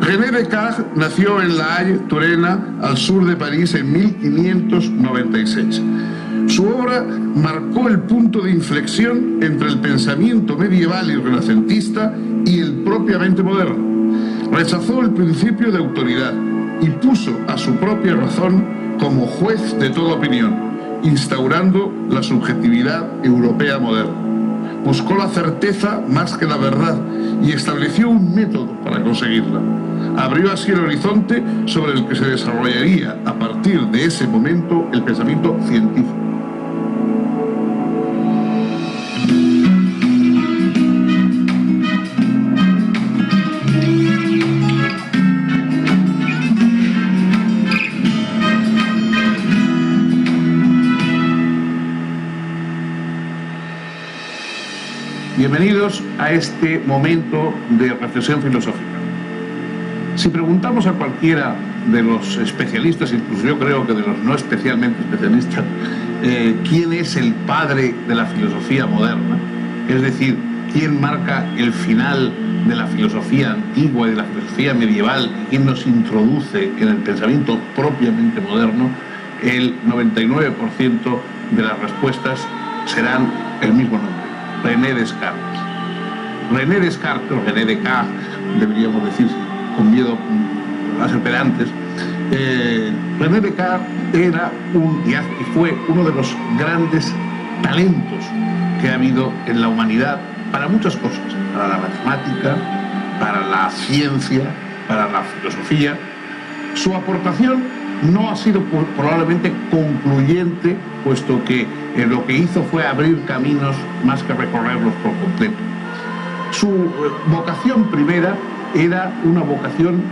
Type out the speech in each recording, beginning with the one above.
René Descartes nació en La Haye, Turena, al sur de París, en 1596. Su obra marcó el punto de inflexión entre el pensamiento medieval y renacentista y el propiamente moderno. Rechazó el principio de autoridad y puso a su propia razón como juez de toda opinión, instaurando la subjetividad europea moderna. Buscó la certeza más que la verdad y estableció un método para conseguirla. Abrió así el horizonte sobre el que se desarrollaría a partir de ese momento el pensamiento científico. Bienvenidos a este momento de reflexión filosófica. Si preguntamos a cualquiera de los especialistas, incluso yo creo que de los no especialmente especialistas, quién es el padre de la filosofía moderna, es decir, quién marca el final de la filosofía antigua y de la filosofía medieval, quién nos introduce en el pensamiento propiamente moderno, el 99% de las respuestas serán el mismo nombre: René Descartes. René Descartes, o René Descartes, deberíamos decir con miedo a ser pedantes. René Descartes era y fue uno de los grandes talentos que ha habido en la humanidad para muchas cosas: para la matemática, para la ciencia, para la filosofía. Su aportación no ha sido probablemente concluyente, puesto que lo que hizo fue abrir caminos más que recorrerlos por completo. Su vocación primera era una vocación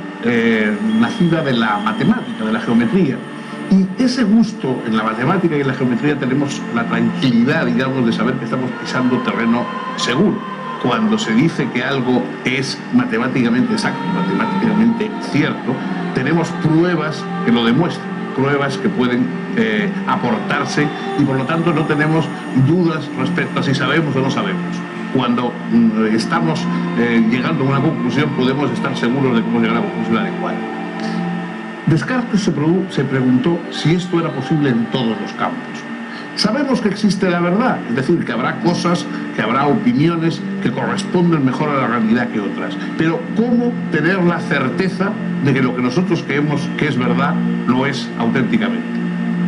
nacida de la matemática, de la geometría. Y ese gusto en la matemática y en la geometría tenemos la tranquilidad, digamos, de saber que estamos pisando terreno seguro. Cuando se dice que algo es matemáticamente exacto, matemáticamente cierto, tenemos pruebas que lo demuestran, pruebas que pueden aportarse, y por lo tanto no tenemos dudas respecto a si sabemos o no sabemos. Cuando estamos llegando a una conclusión, podemos estar seguros de que hemos llegado a la conclusión adecuada. Descartes se preguntó si esto era posible en todos los campos. Sabemos que existe la verdad, es decir, que habrá cosas, que habrá opiniones que corresponden mejor a la realidad que otras. Pero ¿cómo tener la certeza de que lo que nosotros creemos que es verdad lo es auténticamente?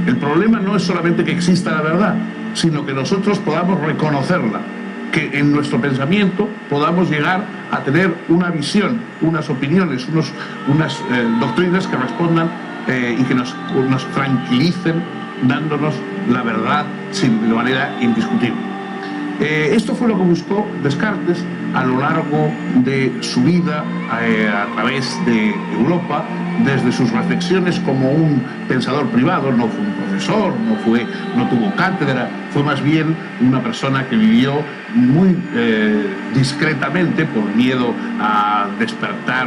El problema no es solamente que exista la verdad, sino que nosotros podamos reconocerla, que en nuestro pensamiento podamos llegar a tener una visión, unas opiniones, unas doctrinas que respondan y que nos tranquilicen, dándonos la verdad de manera indiscutible. Esto fue lo que buscó Descartes a lo largo de su vida a través de Europa, desde sus reflexiones como un pensador privado. No fue un profesor, no tuvo cátedra, fue más bien una persona que vivió muy discretamente por miedo a despertar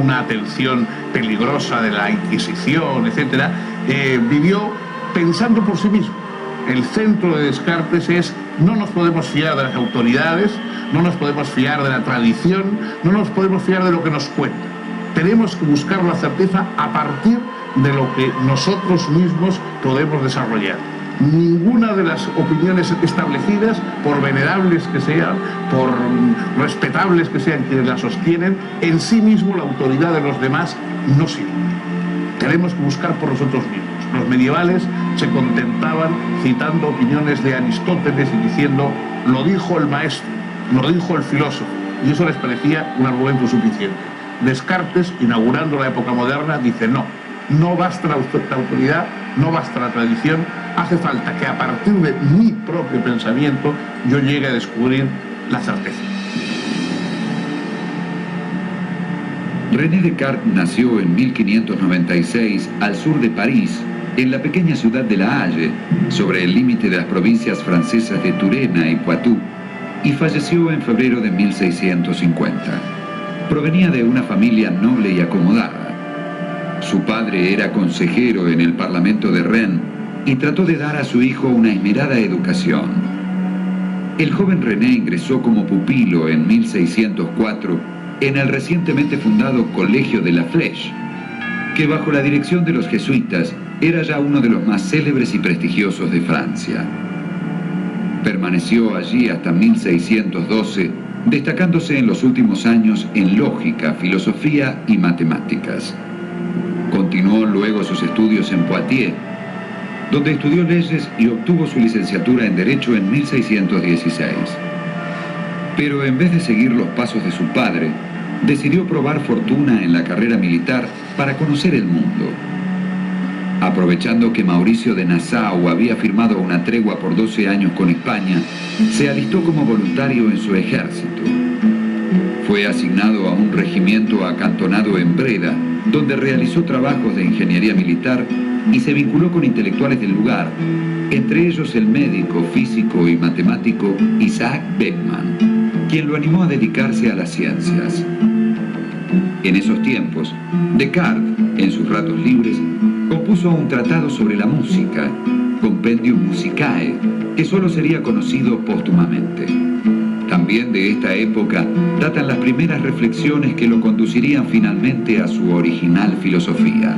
una atención peligrosa de la Inquisición, etc. Vivió pensando por sí mismo. El centro de Descartes es: no nos podemos fiar de las autoridades, no nos podemos fiar de la tradición, no nos podemos fiar de lo que nos cuentan. Tenemos que buscar la certeza a partir de lo que nosotros mismos podemos desarrollar. Ninguna de las opiniones establecidas, por venerables que sean, por respetables que sean quienes las sostienen, en sí mismo la autoridad de los demás no sirve. Tenemos que buscar por nosotros mismos. Los medievales se contentaban citando opiniones de Aristóteles y diciendo: lo dijo el maestro, lo dijo el filósofo, y eso les parecía un argumento suficiente. Descartes, inaugurando la época moderna, dice: no basta la autoridad, no basta la tradición, hace falta que a partir de mi propio pensamiento yo llegue a descubrir la certeza. René Descartes nació en 1596 al sur de París, en la pequeña ciudad de La Haye, sobre el límite de las provincias francesas de Turena y Poitou, y falleció en febrero de 1650. Provenía de una familia noble y acomodada. Su padre era consejero en el Parlamento de Rennes y trató de dar a su hijo una esmerada educación. El joven René ingresó como pupilo en 1604 en el recientemente fundado Colegio de la Flèche, que bajo la dirección de los jesuitas era ya uno de los más célebres y prestigiosos de Francia. Permaneció allí hasta 1612, destacándose en los últimos años en lógica, filosofía y matemáticas. Continuó luego sus estudios en Poitiers, donde estudió leyes y obtuvo su licenciatura en Derecho en 1616. Pero en vez de seguir los pasos de su padre, decidió probar fortuna en la carrera militar para conocer el mundo. Aprovechando que Mauricio de Nassau había firmado una tregua por 12 años con España, se alistó como voluntario en su ejército. Fue asignado a un regimiento acantonado en Breda, donde realizó trabajos de ingeniería militar y se vinculó con intelectuales del lugar, entre ellos el médico, físico y matemático Isaac Beckman, quien lo animó a dedicarse a las ciencias. En esos tiempos, Descartes, en sus ratos libres, compuso un tratado sobre la música, Compendium Musicae, que solo sería conocido póstumamente. También de esta época datan las primeras reflexiones que lo conducirían finalmente a su original filosofía.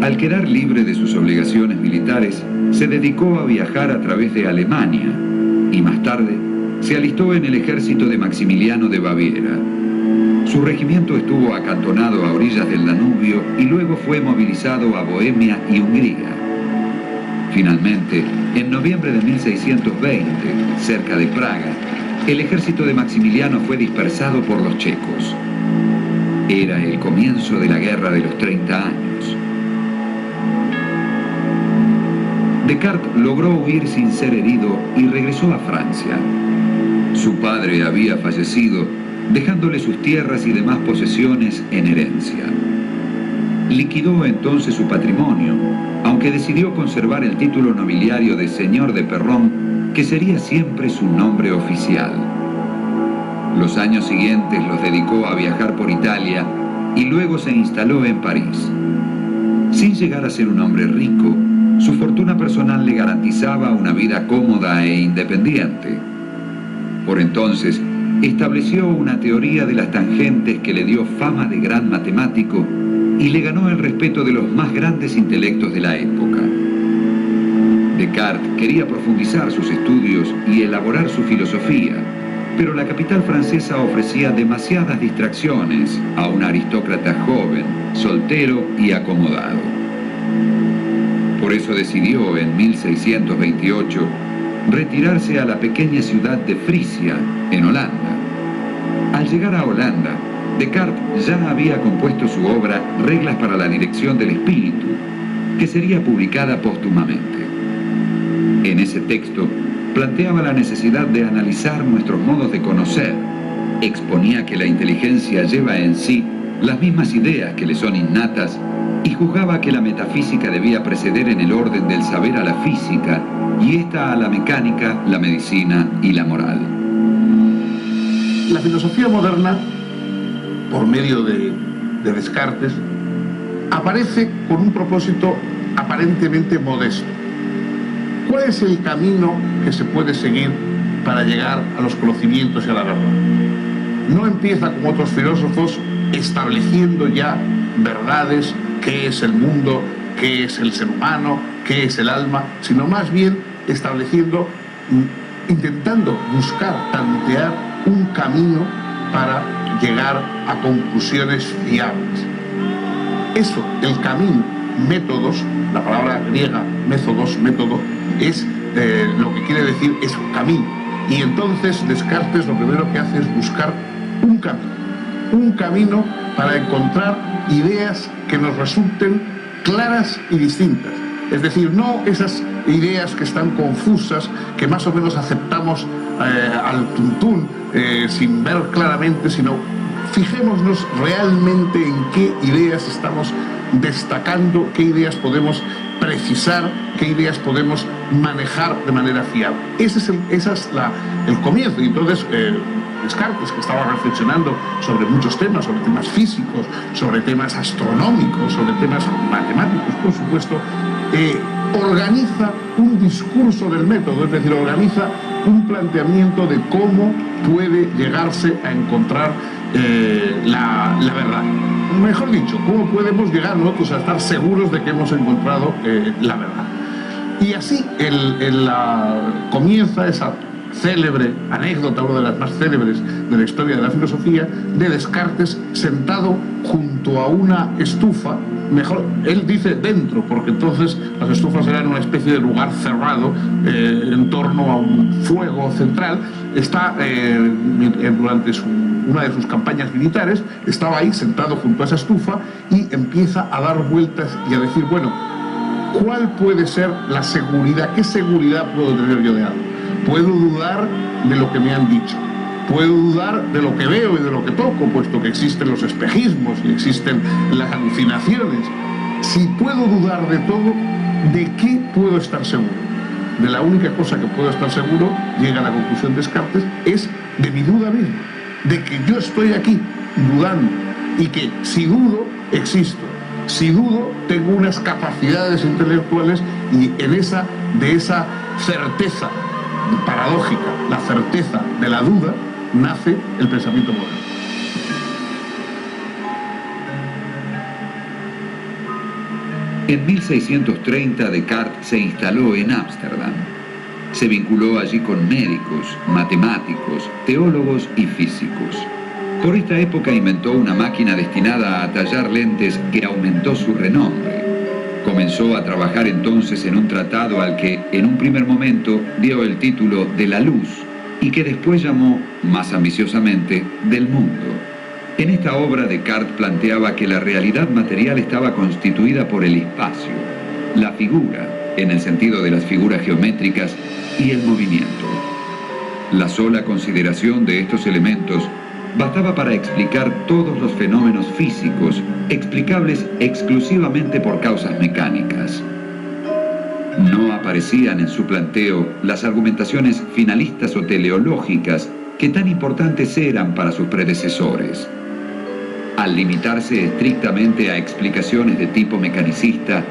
Al quedar libre de sus obligaciones militares, se dedicó a viajar a través de Alemania y más tarde se alistó en el ejército de Maximiliano de Baviera. Su regimiento estuvo acantonado a orillas del Danubio y luego fue movilizado a Bohemia y Hungría. Finalmente, en noviembre de 1620, cerca de Praga, el ejército de Maximiliano fue dispersado por los checos. Era el comienzo de la Guerra de los 30 años. Descartes logró huir sin ser herido y regresó a Francia. Su padre había fallecido, dejándole sus tierras y demás posesiones en herencia. Liquidó entonces su patrimonio, aunque decidió conservar el título nobiliario de señor de Perron, que sería siempre su nombre oficial. Los años siguientes los dedicó a viajar por Italia y luego se instaló en París. Sin llegar a ser un hombre rico, su fortuna personal le garantizaba una vida cómoda e independiente. Por entonces, estableció una teoría de las tangentes que le dio fama de gran matemático y le ganó el respeto de los más grandes intelectos de la época. Descartes quería profundizar sus estudios y elaborar su filosofía, pero la capital francesa ofrecía demasiadas distracciones a un aristócrata joven, soltero y acomodado. Por eso decidió, en 1628, retirarse a la pequeña ciudad de Frisia, en Holanda. Al llegar a Holanda, Descartes ya había compuesto su obra Reglas para la dirección del espíritu, que sería publicada póstumamente. En ese texto planteaba la necesidad de analizar nuestros modos de conocer, exponía que la inteligencia lleva en sí las mismas ideas que le son innatas y juzgaba que la metafísica debía preceder en el orden del saber a la física y esta a la mecánica, la medicina y la moral. La filosofía moderna, por medio de Descartes, aparece con un propósito aparentemente modesto. ¿Cuál es el camino que se puede seguir para llegar a los conocimientos y a la verdad? No empieza como otros filósofos estableciendo ya verdades, qué es el mundo, qué es el ser humano, qué es el alma, sino más bien estableciendo, intentando buscar, tantear un camino para llegar a conclusiones fiables. Eso, el camino, métodos, la palabra griega, métodos, método, es lo que quiere decir es un camino. Y entonces Descartes lo primero que hace es buscar un camino para encontrar ideas que nos resulten claras y distintas. Es decir, no esas ideas que están confusas, que más o menos aceptamos al tuntún, sin ver claramente, sino fijémonos realmente en qué ideas estamos destacando, qué ideas podemos precisar, qué ideas podemos manejar de manera fiable. Ese es el comienzo. Y entonces Descartes, que estaba reflexionando sobre muchos temas, sobre temas físicos, sobre temas astronómicos, sobre temas matemáticos, por supuesto, organiza un discurso del método, es decir, organiza un planteamiento de cómo puede llegarse a encontrar la verdad. Mejor dicho, ¿cómo podemos llegar nosotros a estar seguros de que hemos encontrado la verdad? Y así comienza esa célebre anécdota, una de las más célebres de la historia de la filosofía, de Descartes sentado junto a una estufa. Mejor, él dice dentro, porque entonces las estufas eran una especie de lugar cerrado en torno a un fuego central. Está durante una de sus campañas militares, estaba ahí sentado junto a esa estufa y empieza a dar vueltas y a decir, bueno, ¿cuál puede ser la seguridad? ¿Qué seguridad puedo tener yo de algo? Puedo dudar de lo que me han dicho. Puedo dudar de lo que veo y de lo que toco, puesto que existen los espejismos y existen las alucinaciones. Si puedo dudar de todo, ¿de qué puedo estar seguro? De la única cosa que puedo estar seguro, llega a la conclusión Descartes, es de mi duda misma, de que yo estoy aquí dudando y que si dudo, existo. Si dudo, tengo unas capacidades intelectuales y de esa certeza paradójica, la certeza de la duda, nace el pensamiento moderno. En 1630 Descartes se instaló en Ámsterdam. Se vinculó allí con médicos, matemáticos, teólogos y físicos. Por esta época inventó una máquina destinada a tallar lentes que aumentó su renombre. Comenzó a trabajar entonces en un tratado al que, en un primer momento, dio el título de la luz y que después llamó, más ambiciosamente, del mundo. En esta obra Descartes planteaba que la realidad material estaba constituida por el espacio, la figura, en el sentido de las figuras geométricas, y el movimiento. La sola consideración de estos elementos bastaba para explicar todos los fenómenos físicos, explicables exclusivamente por causas mecánicas. No aparecían en su planteo las argumentaciones finalistas o teleológicas que tan importantes eran para sus predecesores. Al limitarse estrictamente a explicaciones de tipo mecanicista,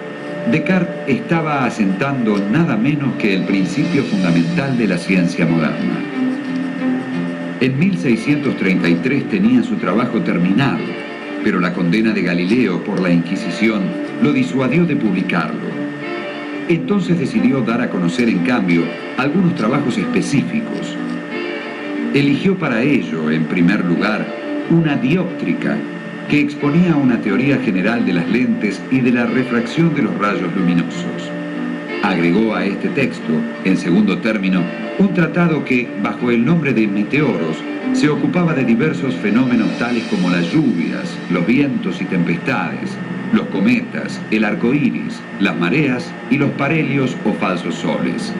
Descartes estaba asentando nada menos que el principio fundamental de la ciencia moderna. En 1633 tenía su trabajo terminado, pero la condena de Galileo por la Inquisición lo disuadió de publicarlo. Entonces decidió dar a conocer, en cambio, algunos trabajos específicos. Eligió para ello, en primer lugar, una dióptrica, que exponía una teoría general de las lentes y de la refracción de los rayos luminosos. Agregó a este texto, en segundo término, un tratado que, bajo el nombre de Meteoros, se ocupaba de diversos fenómenos tales como las lluvias, los vientos y tempestades, los cometas, el arco iris, las mareas y los parhelios o falsos soles.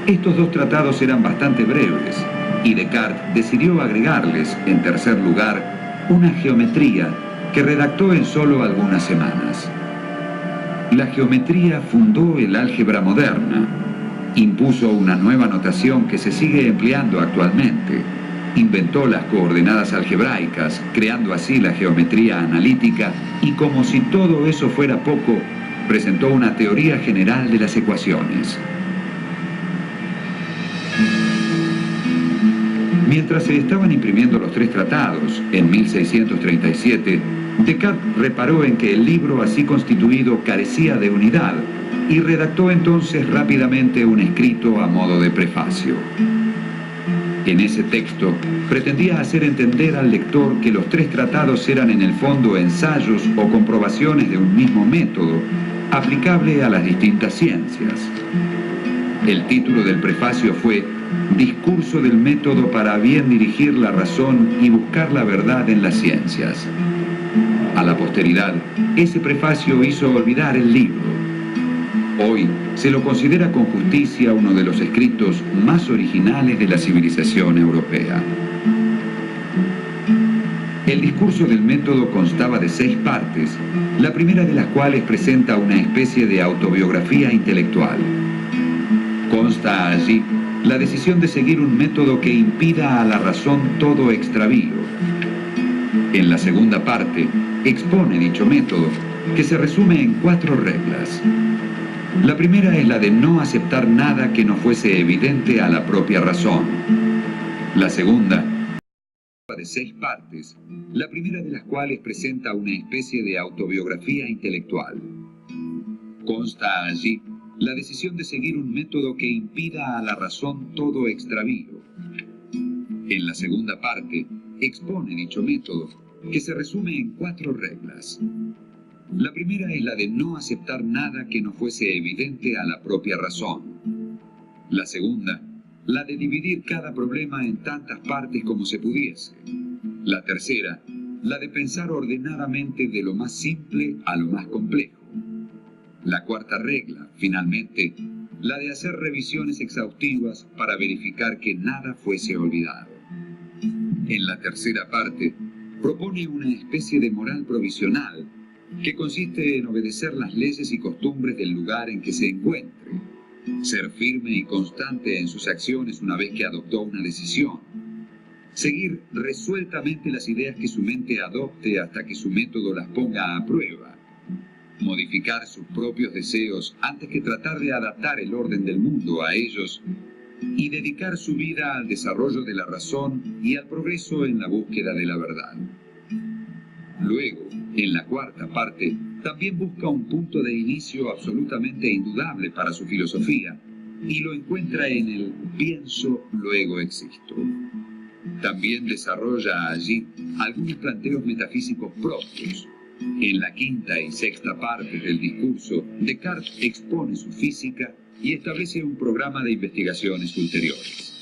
Estos dos tratados eran bastante breves, y Descartes decidió agregarles, en tercer lugar, una geometría que redactó en solo algunas semanas. La geometría fundó el álgebra moderna, impuso una nueva notación que se sigue empleando actualmente, inventó las coordenadas algebraicas, creando así la geometría analítica, y como si todo eso fuera poco, presentó una teoría general de las ecuaciones. Mientras se estaban imprimiendo los tres tratados, en 1637, Descartes reparó en que el libro así constituido carecía de unidad y redactó entonces rápidamente un escrito a modo de prefacio. En ese texto pretendía hacer entender al lector que los tres tratados eran en el fondo ensayos o comprobaciones de un mismo método aplicable a las distintas ciencias. El título del prefacio fue Discurso del método para bien dirigir la razón y buscar la verdad en las ciencias. A la posteridad, ese prefacio hizo olvidar el libro. Hoy se lo considera con justicia uno de los escritos más originales de la civilización europea. El discurso del método constaba de 6 partes, la primera de las cuales presenta una especie de autobiografía intelectual. Consta allí la decisión de seguir un método que impida a la razón todo extravío. En la segunda parte, expone dicho método, que se resume en 4 reglas. La primera es la de no aceptar nada que no fuese evidente a la propia razón. La segunda, de 6 partes, la primera de las cuales presenta una especie de autobiografía intelectual. Consta allí la decisión de seguir un método que impida a la razón todo extravío. En la segunda parte, expone dicho método, que se resume en 4 reglas. La primera es la de no aceptar nada que no fuese evidente a la propia razón. La segunda, la de dividir cada problema en tantas partes como se pudiese. La tercera, la de pensar ordenadamente de lo más simple a lo más complejo. La cuarta regla, finalmente, la de hacer revisiones exhaustivas para verificar que nada fuese olvidado. En la tercera parte, propone una especie de moral provisional que consiste en obedecer las leyes y costumbres del lugar en que se encuentre, ser firme y constante en sus acciones una vez que adoptó una decisión, seguir resueltamente las ideas que su mente adopte hasta que su método las ponga a prueba, modificar sus propios deseos antes que tratar de adaptar el orden del mundo a ellos y dedicar su vida al desarrollo de la razón y al progreso en la búsqueda de la verdad. Luego, en la cuarta parte, también busca un punto de inicio absolutamente indudable para su filosofía y lo encuentra en el pienso, luego existo. También desarrolla allí algunos planteos metafísicos propios. En la quinta y sexta parte del discurso, Descartes expone su física y establece un programa de investigaciones ulteriores.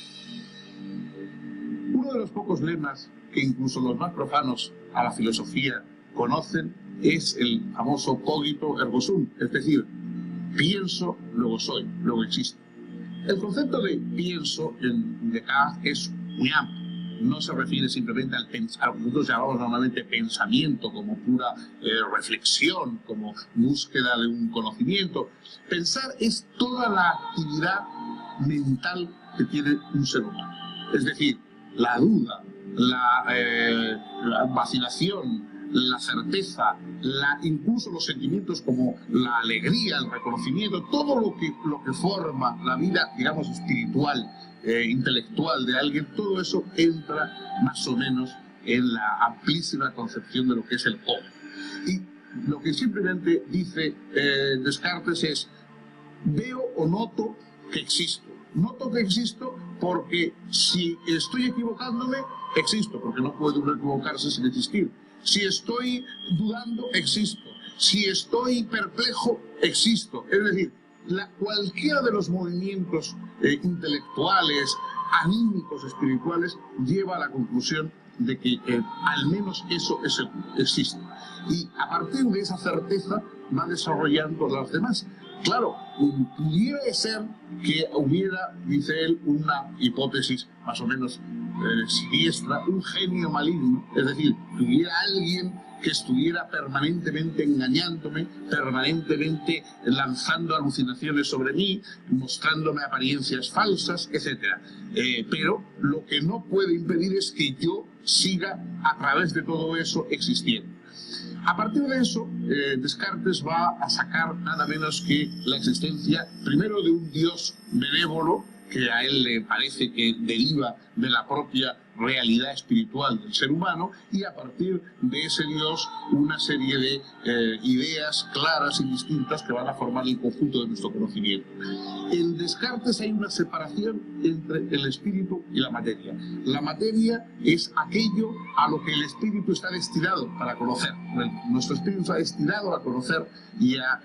Uno de los pocos lemas que incluso los más profanos a la filosofía conocen es el famoso cogito ergo sum, es decir, pienso, luego soy, luego existo. El concepto de pienso en Descartes es muy amplio. No se refiere simplemente al pensar, nosotros llamamos normalmente pensamiento como pura reflexión, como búsqueda de un conocimiento. Pensar es toda la actividad mental que tiene un ser humano. Es decir, la duda, la vacilación, la certeza, incluso los sentimientos como la alegría, el reconocimiento, todo lo que forma la vida, digamos, espiritual, intelectual de alguien, todo eso entra más o menos en la amplísima concepción de lo que es el hombre. Y lo que simplemente dice Descartes es: veo o noto que existo. Noto que existo porque si estoy equivocándome, existo, porque no puede uno equivocarse sin existir. Si estoy dudando, existo. Si estoy perplejo, existo. Es decir, cualquiera de los movimientos intelectuales, anímicos, espirituales, lleva a la conclusión de que al menos eso existe. Y a partir de esa certeza va desarrollando las demás. Claro, pudiera ser que hubiera, dice él, una hipótesis más o menos siniestra, un genio maligno, es decir, que hubiera alguien que estuviera permanentemente engañándome, permanentemente lanzando alucinaciones sobre mí, mostrándome apariencias falsas, etc. Pero lo que no puede impedir es que yo siga a través de todo eso existiendo. A partir de eso, Descartes va a sacar nada menos que la existencia, primero, de un Dios benévolo, que a él le parece que deriva de la propia realidad espiritual del ser humano, y a partir de ese Dios una serie de ideas claras y distintas que van a formar el conjunto de nuestro conocimiento. En Descartes hay una separación entre el espíritu y la materia. La materia es aquello a lo que el espíritu está destinado para conocer. Nuestro espíritu está destinado a conocer y a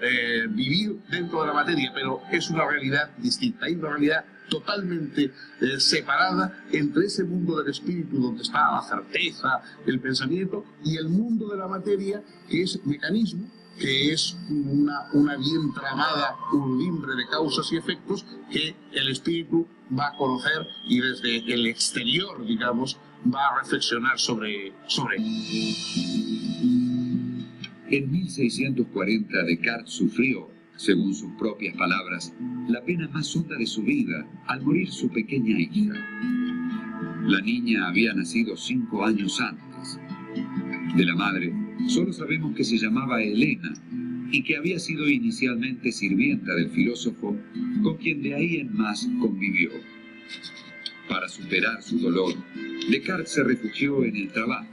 vivir dentro de la materia, pero es una realidad distinta. Hay una realidad totalmente separada entre ese mundo del espíritu donde está la certeza, el pensamiento, y el mundo de la materia, que es mecanismo, que es una bien tramada urdimbre de causas y efectos que el espíritu va a conocer y desde el exterior, digamos, va a reflexionar sobre él. En 1640 Descartes sufrió, según sus propias palabras, la pena más honda de su vida al morir su pequeña hija. La niña había nacido 5 años antes. De la madre, solo sabemos que se llamaba Helena y que había sido inicialmente sirvienta del filósofo, con quien de ahí en más convivió. Para superar su dolor, Descartes se refugió en el trabajo.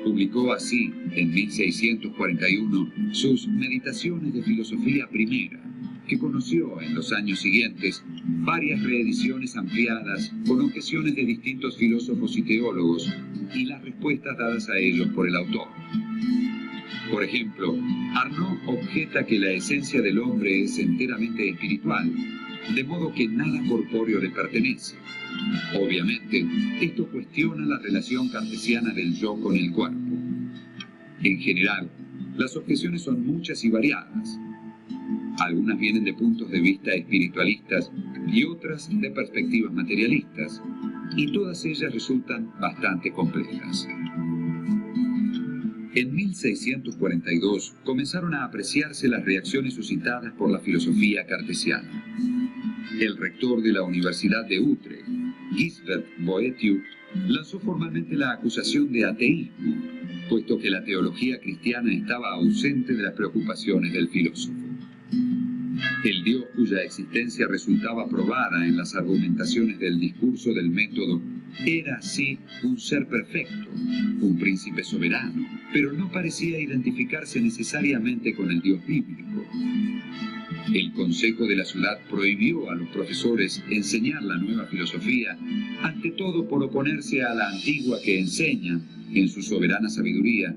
Publicó así, en 1641, sus Meditaciones de Filosofía Primera, que conoció en los años siguientes varias reediciones ampliadas con objeciones de distintos filósofos y teólogos y las respuestas dadas a ellos por el autor. Por ejemplo, Arnaud objeta que la esencia del hombre es enteramente espiritual, de modo que nada corpóreo le pertenece. Obviamente, esto cuestiona la relación cartesiana del yo con el cuerpo. En general, las objeciones son muchas y variadas. Algunas vienen de puntos de vista espiritualistas y otras de perspectivas materialistas, y todas ellas resultan bastante complejas. En 1642 comenzaron a apreciarse las reacciones suscitadas por la filosofía cartesiana. El rector de la Universidad de Utrecht, Gisbert Boëthieu, lanzó formalmente la acusación de ateísmo, puesto que la teología cristiana estaba ausente de las preocupaciones del filósofo. El Dios cuya existencia resultaba probada en las argumentaciones del discurso del método era así un ser perfecto, un príncipe soberano, pero no parecía identificarse necesariamente con el Dios bíblico. El Consejo de la Ciudad prohibió a los profesores enseñar la nueva filosofía, ante todo por oponerse a la antigua que enseñan, en su soberana sabiduría,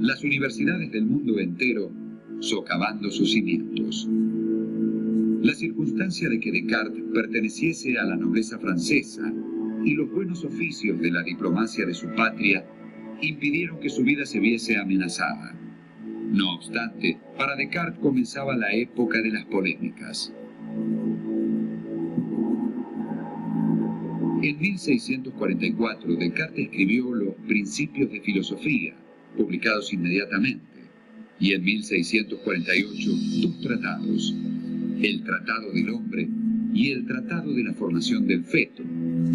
las universidades del mundo entero, socavando sus cimientos. La circunstancia de que Descartes perteneciese a la nobleza francesa y los buenos oficios de la diplomacia de su patria impidieron que su vida se viese amenazada. No obstante, para Descartes comenzaba la época de las polémicas. En 1644, Descartes escribió los Principios de Filosofía, publicados inmediatamente, y en 1648 dos tratados, el Tratado del Hombre y el Tratado de la Formación del Feto,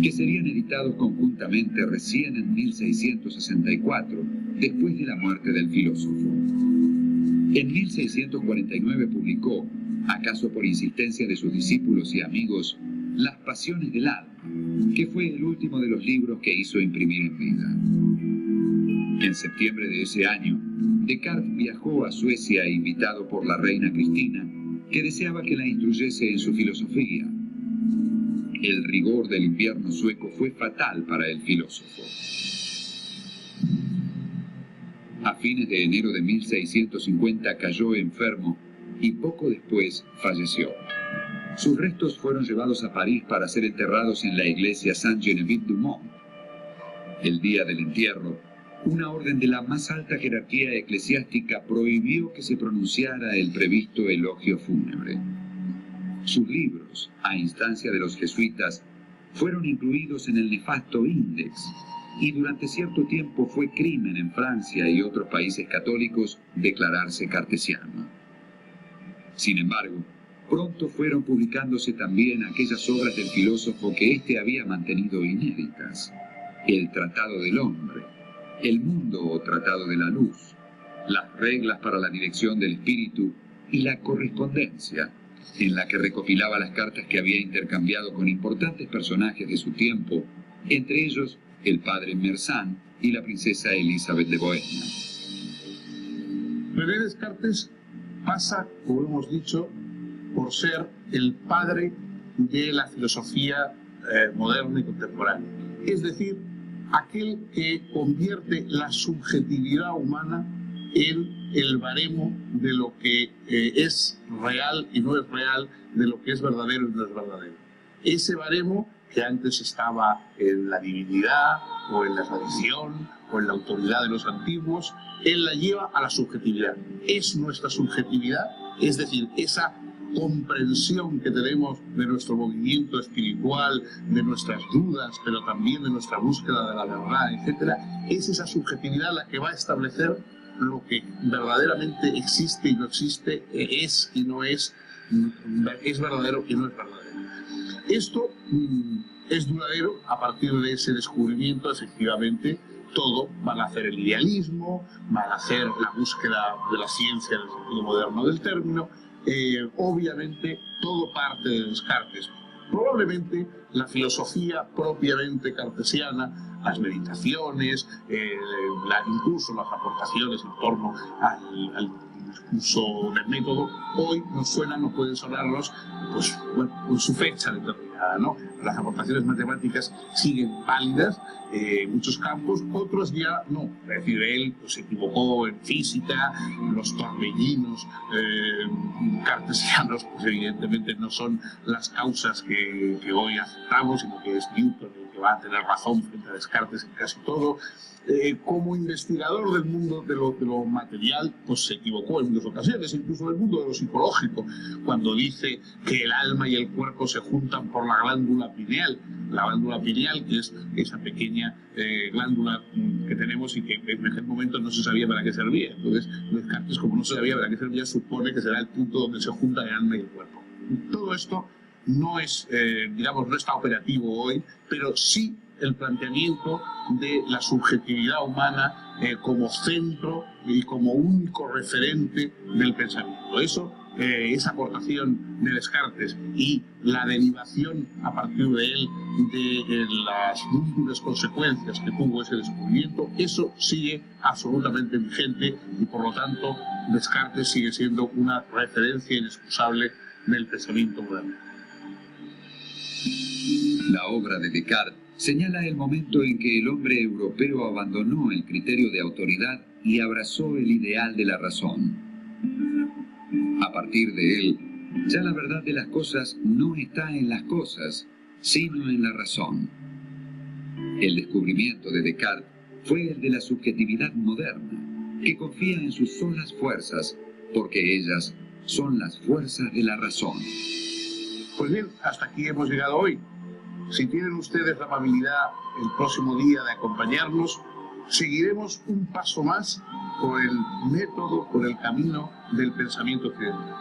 que serían editados conjuntamente recién en 1664, después de la muerte del filósofo. En 1649 publicó, acaso por insistencia de sus discípulos y amigos, Las Pasiones del Alma, que fue el último de los libros que hizo imprimir en vida. En septiembre de ese año, Descartes viajó a Suecia invitado por la reina Cristina, que deseaba que la instruyese en su filosofía. El rigor del invierno sueco fue fatal para el filósofo. A fines de enero de 1650 cayó enfermo y poco después falleció. Sus restos fueron llevados a París para ser enterrados en la iglesia Saint-Geneviève-du-Mont. El día del entierro, una orden de la más alta jerarquía eclesiástica prohibió que se pronunciara el previsto elogio fúnebre. Sus libros, a instancia de los jesuitas, fueron incluidos en el nefasto Index, y durante cierto tiempo fue crimen en Francia y otros países católicos declararse cartesiano. Sin embargo, pronto fueron publicándose también aquellas obras del filósofo que éste había mantenido inéditas: el Tratado del Hombre, el Mundo o Tratado de la Luz, las reglas para la dirección del espíritu y la correspondencia, en la que recopilaba las cartas que había intercambiado con importantes personajes de su tiempo, entre ellos el padre Mersenne y la princesa Elizabeth de Bohemia. René Descartes pasa, como hemos dicho, por ser el padre de la filosofía moderna y contemporánea. Es decir, aquel que convierte la subjetividad humana en el baremo de lo que es real y no es real, de lo que es verdadero y no es verdadero. Ese baremo que antes estaba en la divinidad o en la tradición o en la autoridad de los antiguos, él la lleva a la subjetividad. Es nuestra subjetividad, es decir, esa comprensión que tenemos de nuestro movimiento espiritual, de nuestras dudas, pero también de nuestra búsqueda de la verdad, etc. Es esa subjetividad la que va a establecer lo que verdaderamente existe y no existe, es y no es verdadero y no es verdadero. Esto es duradero. A partir de ese descubrimiento, efectivamente, todo va a nacer el idealismo, va a nacer la búsqueda de la ciencia en el sentido moderno del término. Obviamente, todo parte de Descartes. Probablemente la filosofía propiamente cartesiana, las meditaciones, incluso las aportaciones en torno al discurso del método, hoy nos suenan, no pueden sonarnos, pues, bueno, con su fecha determinada, ¿no? Las aportaciones matemáticas siguen válidas en muchos campos, otros ya no. Es decir, él pues, se equivocó en física, los torbellinos cartesianos, pues evidentemente no son las causas que hoy aceptamos, sino que es Newton el que va a tener razón frente a Descartes en casi todo. Como investigador del mundo de lo material, pues se equivocó en muchas ocasiones, incluso en el mundo de lo psicológico, cuando dice que el alma y el cuerpo se juntan por la glándula pineal. La glándula pineal, que es esa pequeña glándula que tenemos y que en aquel momento no se sabía para qué servía. Entonces, Descartes, como no se sabía para qué servía, supone que será el punto donde se juntan el alma y el cuerpo. Todo esto no es, digamos, no está operativo hoy, pero sí el planteamiento de la subjetividad humana como centro y como único referente del pensamiento. Esa aportación de Descartes y la derivación a partir de él de las múltiples consecuencias que tuvo ese descubrimiento, eso sigue absolutamente vigente y por lo tanto Descartes sigue siendo una referencia inexcusable del pensamiento moderno. La obra de Descartes señala el momento en que el hombre europeo abandonó el criterio de autoridad y abrazó el ideal de la razón. A partir de él, ya la verdad de las cosas no está en las cosas, sino en la razón. El descubrimiento de Descartes fue el de la subjetividad moderna, que confía en sus solas fuerzas, porque ellas son las fuerzas de la razón. Pues bien, hasta aquí hemos llegado hoy. Si tienen ustedes la amabilidad el próximo día de acompañarnos, seguiremos un paso más por el método, por el camino del pensamiento occidental.